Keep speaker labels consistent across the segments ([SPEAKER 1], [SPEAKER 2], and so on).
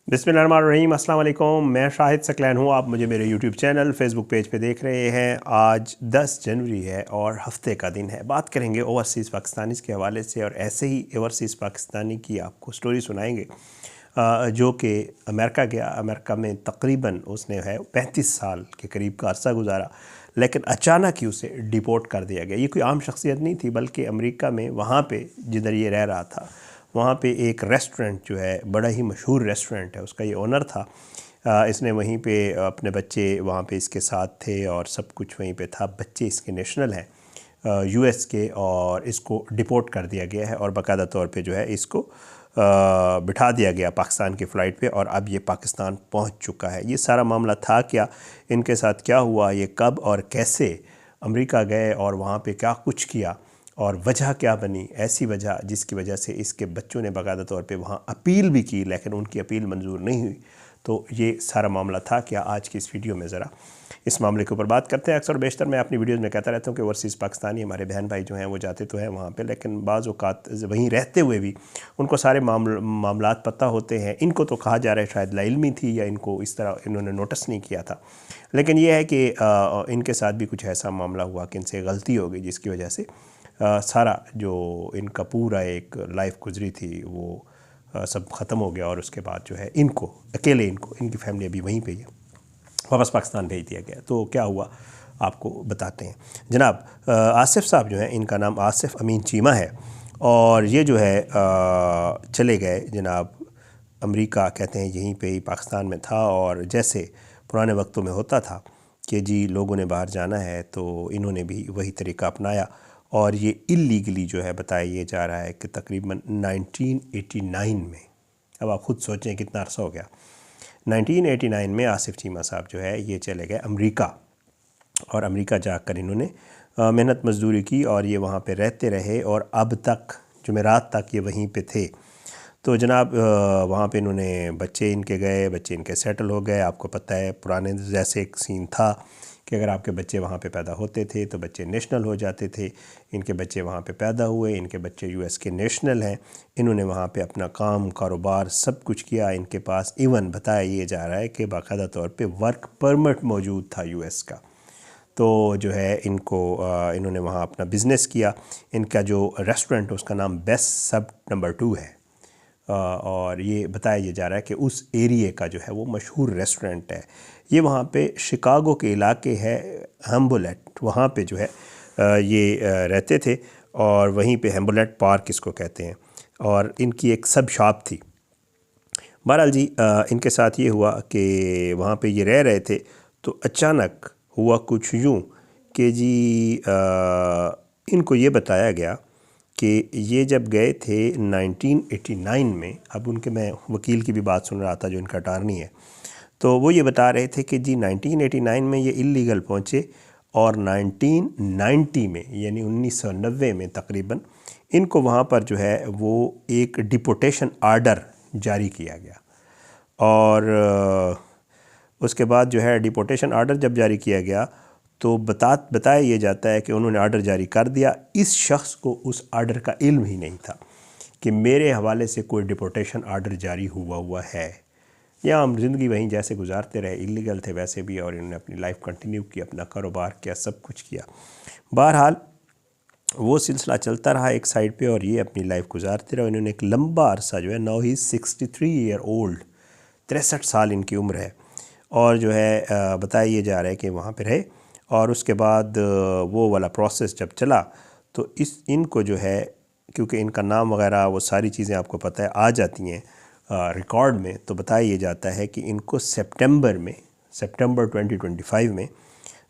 [SPEAKER 1] बिस्मिल्लाहिर्रहमानिर्रहीम, अस्सलाम वालेकुम। मैं शाहिद सकलैन हूँ। आप मुझे मेरे यूट्यूब चैनल फेसबुक पेज पे देख रहे हैं। आज 10 जनवरी है और हफ्ते का दिन है। बात करेंगे ओवरसीज़ पाकिस्तानीज़ के हवाले से और ऐसे ही ओवरसीज़ पाकिस्तानी की आपको स्टोरी सुनाएंगे जो कि अमेरिका गया। अमेरिका में तकरीबन उसने 35 साल के करीब का अरसा गुजारा, लेकिन अचानक ही उसे डिपोर्ट कर दिया गया। ये कोई आम शख्सियत नहीं थी, बल्कि अमेरिका में वहाँ पे जिधर ये रह रहा था वहाँ पे एक रेस्टोरेंट जो है, बड़ा ही मशहूर रेस्टोरेंट है, उसका ये ओनर था। इसने वहीं पे अपने बच्चे वहाँ पे इसके साथ थे और सब कुछ वहीं पे था। बच्चे इसके नेशनल हैं यूएस के, और इसको डिपोर्ट कर दिया गया है और बाकायदा तौर पे जो है इसको बिठा दिया गया पाकिस्तान की फ़्लाइट पे, और अब ये पाकिस्तान पहुँच चुका है। ये सारा मामला था क्या, इनके साथ क्या हुआ, ये कब और कैसे अमेरिका गए और वहाँ पे क्या कुछ किया और वजह क्या बनी, ऐसी वजह जिसकी वजह से इसके बच्चों ने बाकायदा तौर पे वहाँ अपील भी की, लेकिन उनकी अपील मंजूर नहीं हुई। तो ये सारा मामला था क्या, आज की इस वीडियो में ज़रा इस मामले के ऊपर बात करते हैं। अक्सर बेशतर मैं अपनी वीडियोज़ में कहता रहता हूँ कि ओवरसीज़ पाकिस्तानी हमारे बहन भाई जो हैं वो जाते तो हैं वहाँ पे, लेकिन बाज़ औक़ात वहीं रहते हुए भी उनको सारे मामलात पता होते हैं। इनको तो कहा जा रहा है शायद लाइल्मी थी या इनको इस तरह इन्होंने नोटिस नहीं किया था, लेकिन यह है कि इनके साथ भी कुछ ऐसा मामला हुआ कि इनसे गलती हो गई, जिसकी वजह से सारा जो इनका पूरा एक लाइफ गुजरी थी वो सब ख़त्म हो गया। और उसके बाद जो है इनको अकेले, इनकी फैमिली अभी वहीं पे ही है, वापस पाकिस्तान भेज दिया गया। तो क्या हुआ आपको बताते हैं। जनाब आसिफ साहब जो हैं, इनका नाम आसिफ अमीन चीमा है, और ये जो है चले गए जनाब अमेरिका, कहते हैं यहीं पे ही पाकिस्तान में था। और जैसे पुराने वक्तों में होता था कि जी लोगों ने बाहर जाना है, तो इन्होंने भी वही तरीका अपनाया और ये इल्लीगली जो है बताया जा रहा है कि तकरीबन 1989 में, अब आप ख़ुद सोचें कितना अरसा हो गया, 1989 में आसिफ चीमा साहब जो है ये चले गए अमेरिका। और अमेरिका जाकर इन्होंने मेहनत मजदूरी की और ये वहाँ पे रहते रहे, और अब तक जुमेरात तक ये वहीं पे थे। तो जनाब वहाँ पे इन्होंने बच्चे इनके गए, बच्चे इनके सेटल हो गए। आपको पता है पुराने जैसे एक सीन था कि अगर आपके बच्चे वहाँ पे पैदा होते थे तो बच्चे नेशनल हो जाते थे। इनके बच्चे वहाँ पे पैदा हुए, इनके बच्चे यूएस के नेशनल हैं। इन्होंने वहाँ पे अपना काम कारोबार सब कुछ किया। इनके पास इवन बताया ये जा रहा है कि बाकायदा तौर पे वर्क परमिट मौजूद था यूएस का। तो जो है इन्होंने वहाँ अपना बिज़नेस किया। इनका जो रेस्टोरेंट है उसका नाम बेस्ट सब नंबर 2 है, और ये बताया ये जा रहा है कि उस एरिए का जो है वो मशहूर रेस्टोरेंट है। ये वहाँ पे शिकागो के इलाके है हेम्बुलेट, वहाँ पे जो है ये रहते थे, और वहीं पे हेम्बुलेट पार्क इसको कहते हैं, और इनकी एक सब शॉप थी। बहरहाल जी इनके साथ ये हुआ कि वहाँ पे ये रह रहे थे, तो अचानक हुआ कुछ यूँ कि जी इनको ये बताया गया कि ये जब गए थे 1989 में, अब उनके मैं वकील की भी बात सुन रहा था जो इनका अटार्नी है, तो वो ये बता रहे थे कि जी 1989 में ये इल्लीगल पहुँचे, और 1990 में यानी 1990 में तकरीबन इनको वहाँ पर जो है वो एक डिपोर्टेशन आर्डर जारी किया गया। और उसके बाद जो है डिपोर्टेशन आर्डर जब जारी किया गया तो बताया ये जाता है कि उन्होंने आर्डर जारी कर दिया। इस शख्स को उस आर्डर का इल्म ही नहीं था कि मेरे हवाले से कोई डिपोर्टेशन आर्डर जारी हुआ है। या हम ज़िंदगी वहीं जैसे गुजारते रहे, इलीगल थे वैसे भी, और इन्होंने अपनी लाइफ कंटिन्यू की, अपना कारोबार किया, सब कुछ किया। बहरहाल वो सिलसिला चलता रहा एक साइड पे, और ये अपनी लाइफ गुजारते रहे। इन्होंने एक लंबा अरसा जो है, नाउ ही 63 ईयर ओल्ड, 63 साल इनकी उम्र है, और जो है बताया ये जा रहा है कि वहाँ पे रहे। और उसके बाद वो वाला प्रोसेस जब चला तो इनको जो है, क्योंकि इनका नाम वगैरह वो सारी चीज़ें आपको पता है आ जाती हैं रिकॉर्ड में, तो बताया ये जाता है कि इनको सितंबर 2025 में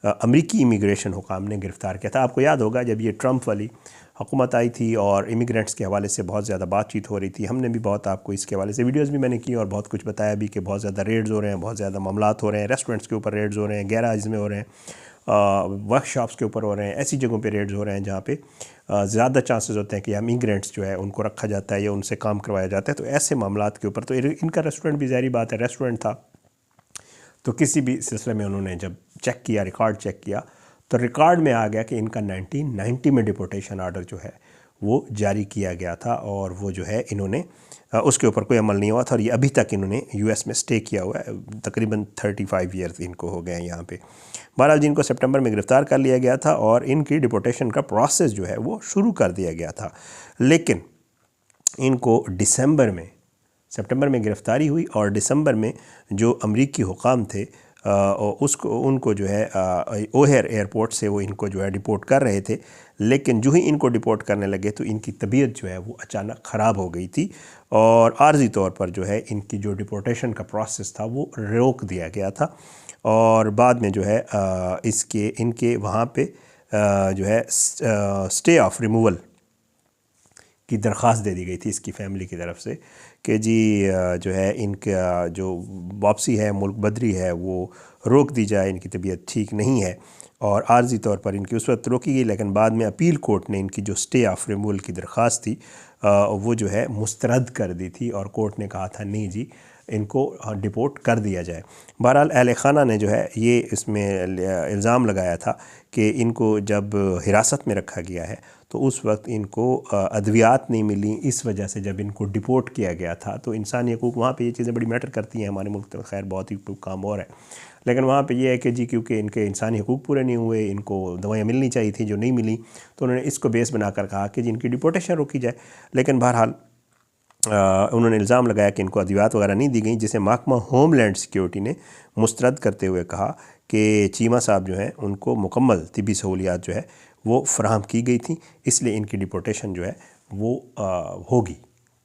[SPEAKER 1] अमेरिकी इमिग्रेशन हुकाम ने गिरफ़्तार किया था। आपको याद होगा जब ये ट्रंप वाली हुकूमत आई थी और इमिग्रेंट्स के हवाले से बहुत ज़्यादा बातचीत हो रही थी, हमने भी बहुत आपको इसके हवाले से वीडियोस भी मैंने की और बहुत कुछ बताया भी कि बहुत ज़्यादा रेड्स हो रहे हैं, बहुत ज़्यादा मामलात हो रहे हैं, रेस्टोरेंट्स के ऊपर रेड्स हो रहे हैं, गैराज में हो रहे हैं, वर्कशॉप्स के ऊपर हो रहे हैं, ऐसी जगहों पे रेड्स हो रहे हैं जहाँ पे ज़्यादा चांसेस होते हैं कि इमिग्रेंट्स जो है उनको रखा जाता है या उनसे काम करवाया जाता है। तो ऐसे मामलात के ऊपर तो इनका रेस्टोरेंट भी ज़ाहिर बात है रेस्टोरेंट था, तो किसी भी सिलसिले में उन्होंने जब चेक किया, रिकॉर्ड चेक किया, तो रिकॉर्ड में आ गया कि इनका 1990 में डिपोर्टेशन आर्डर जो है वो जारी किया गया था और वो जो है इन्होंने उसके ऊपर कोई अमल नहीं हुआ था और ये अभी तक इन्होंने यूएस में स्टे किया हुआ है। तकरीबन 35 ईयर्स इनको हो गए हैं यहाँ पे। बहरहाल जिनको सितंबर में गिरफ़्तार कर लिया गया था और इनकी डिपोर्टेशन का प्रोसेस जो है वो शुरू कर दिया गया था, लेकिन इनको सितंबर में गिरफ़्तारी हुई और दिसंबर में जो अमरीकी हुकाम थे उनको जो है ओहेर एयरपोर्ट से वो इनको जो है डिपोर्ट कर रहे थे, लेकिन जो ही इनको डिपोर्ट करने लगे तो इनकी तबीयत जो है वो अचानक ख़राब हो गई थी और आर्जी तौर पर जो है इनकी जो डिपोर्टेशन का प्रोसेस था वो रोक दिया गया था और बाद में जो है इनके वहाँ पे जो है स्टे ऑफ रिमूवल की दरख्वास्त दे दी गई थी इसकी फ़ैमिली की तरफ से कि जी जो है इनका जो वापसी है मुल्क बदरी है वो रोक दी जाए, इनकी तबीयत ठीक नहीं है। और आर्जी तौर पर इनकी उस वक्त रोकी गई, लेकिन बाद में अपील कोर्ट ने इनकी जो स्टे ऑफ रिमूवल की दरख्वास्त थी वो जो है मुस्तरद कर दी थी और कोर्ट ने कहा था नहीं जी इनको डिपोर्ट कर दिया जाए। बहरहाल अहल खाना ने जो है ये इसमें इल्ज़ाम लगाया था कि इनको जब हिरासत में रखा गया है तो उस वक्त इनको अद्वियात नहीं मिली, इस वजह से जब इनको डिपोर्ट किया गया था तो इंसानी हकूक़ वहाँ पे ये चीज़ें बड़ी मैटर करती हैं। हमारे मुल्क तो खैर बहुत ही काम और है, लेकिन वहाँ पे ये है कि जी क्योंकि इनके इंसानी हकूक़ पूरे नहीं हुए, इनको दवाइयाँ मिलनी चाहिए थी जो नहीं मिली, तो उन्होंने इसको बेस बनाकर कहा कि जी इनकी डिपोर्टेशन रोकी जाए। लेकिन बहरहाल उन्होंने इल्ज़ाम लगाया कि इनको अद्वियात वगैरह नहीं दी गई, जिसे महकमा होमलैंड सिक्योरिटी ने मुस्तरद करते हुए कहा कि चीमा साहब जो हैं उनको मुकम्मल तिबी सहूलियात जो है वो फ़राहम की गई थी, इसलिए इनकी डिपोर्टेशन जो है वो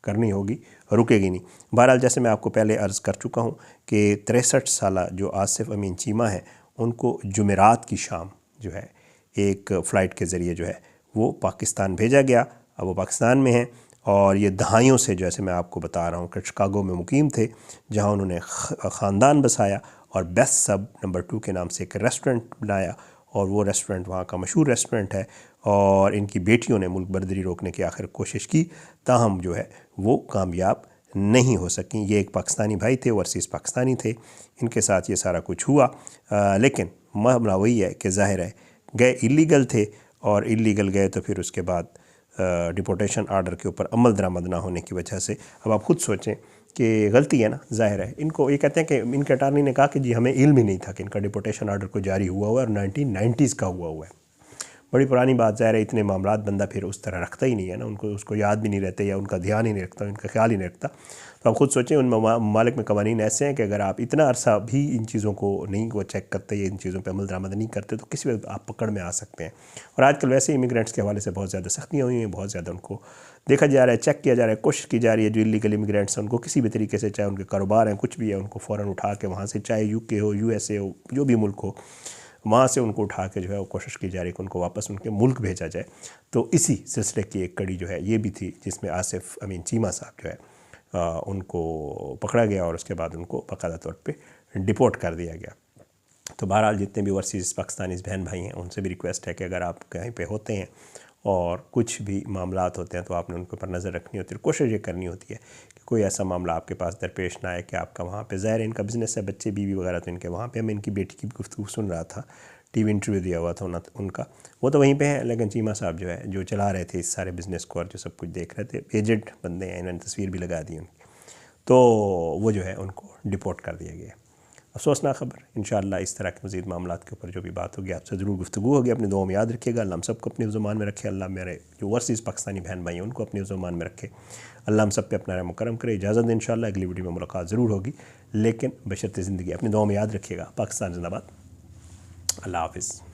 [SPEAKER 1] करनी होगी, रुकेगी नहीं। बहरहाल जैसे मैं आपको पहले अर्ज़ कर चुका हूँ कि 63 साला जो आसिफ अमीन चीमा है उनको जुमेरात की शाम जो है एक फ़्लाइट के ज़रिए जो है वो पाकिस्तान भेजा गया। अब वो पाकिस्तान में हैं और ये दहाइयों से जैसे मैं आपको बता रहा हूँ कि शिकागो में मुकीम थे, जहाँ उन्होंने ख़ानदान बसाया और बेस्ट सब नंबर 2 के नाम से एक रेस्टोरेंट बनाया और वो रेस्टोरेंट वहाँ का मशहूर रेस्टोरेंट है। और इनकी बेटियों ने मुल्क बर्दरी रोकने की आखिर कोशिश की, ताहम जो है वो कामयाब नहीं हो सकी। ये एक पाकिस्तानी भाई थे, ओवरसीज़ पाकिस्तानी थे, इनके साथ ये सारा कुछ हुआ, लेकिन मामला वही है कि ज़ाहिर है गए इलीगल थे और इलीगल गए तो फिर उसके बाद डिपोर्टेशन आर्डर के ऊपर अमल दरामद ना होने की वजह से अब आप खुद सोचें कि गलती है ना, ज़ाहिर है। इनको ये कहते हैं कि इनके अटार्नी ने कहा कि जी हमें इल्म ही नहीं था कि इनका डिपोर्टेशन आर्डर को जारी हुआ हुआ है और 1990s का हुआ है। बड़ी पुरानी बात, ज़ाहिर है इतने मामलात बंदा फिर उस तरह रखता ही नहीं है ना, उसको याद भी नहीं रहते या उनका ध्यान ही नहीं रखता, उनका ख्याल ही नहीं रखता। तो आप खुद सोचें उन ममालिक में कवानीन ऐसे हैं कि अगर आप इतना अरसा भी इन चीज़ों को नहीं वो चेक करते या इन चीज़ों पे अमल दरामद नहीं करते तो किसी वक्त आप पकड़ में आ सकते हैं। और आजकल वैसे इमिग्रेंट्स के हवाले से बहुत ज़्यादा सख्तियाँ हुई हैं, बहुत ज़्यादा उनको देखा जा रहा है, चेक किया जा रहा है, कोशिश की जा रही है। जो इलीगल इमिग्रेंट्स हैं उनको किसी भी तरीके से, चाहे उनके कारोबार हैं कुछ भी है, उनको फ़ौरन उठा के वहाँ से, चाहे यूके हो, यूएसए हो, जो भी मुल्क हो, वहाँ से उनको उठा के जो है वो कोशिश की जा रही है कि उनको वापस उनके मुल्क भेजा जाए। तो इसी सिलसिले की एक कड़ी जो है ये भी थी, जिसमें आसिफ अमीन चीमा साहब जो है उनको पकड़ा गया और उसके बाद उनको बाकायदा तौर पे डिपोर्ट कर दिया गया। तो बहरहाल जितने भी ओवरसीज़ पाकिस्तानी बहन भाई हैं उनसे भी रिक्वेस्ट है कि अगर आप कहीं पे होते हैं और कुछ भी मामलात होते हैं तो आपने उनके ऊपर नज़र रखनी होती है। कोशिश ये करनी होती है कि कोई ऐसा मामला आपके पास दरपेश ना आए कि आपका वहाँ पे, ज़ाहिर इनका बिज़नेस है, बच्चे बीवी वगैरह तो इनके वहाँ पे। मैं इनकी बेटी की गुफ्तगू सुन रहा था, टीवी इंटरव्यू दिया हुआ था उनका, वो तो वहीं पे है, लेकिन चीमा साहब जो है जो चला रहे थे इस सारे बिज़नेस को और जो सब कुछ देख रहे थे, एजेंट बंदे हैं, इन्होंने तस्वीर भी लगा दी उनकी, तो वो जो है उनको डिपोर्ट कर दिया गया। अफसोसनाक खबर। इंशाअल्लाह इस तरह के मज़ीद मामलात के ऊपर जो भी बात होगी आपसे ज़रूर गुफ्तगू होगी। अपनी दुआ में याद रखिएगा। अल्लाह हम सबको अपने ज़ुबान में रखे। अल्लाह मेरे जो ओवरसीज़ पाकिस्तानी बहन भाई हैं उनको अपनी ज़ुबान में रखे। अल्लाह हम सब पे अपना रहम करम करे। इजाज़त दें, इंशाअल्लाह अगली वीडियो में मुलाकात ज़रूर होगी, लेकिन बशर्ते ज़िंदगी। अपनी दुआ में याद रखिएगा। पाकिस्तान जिंदाबाद। अल्लाह हाफ़िज़।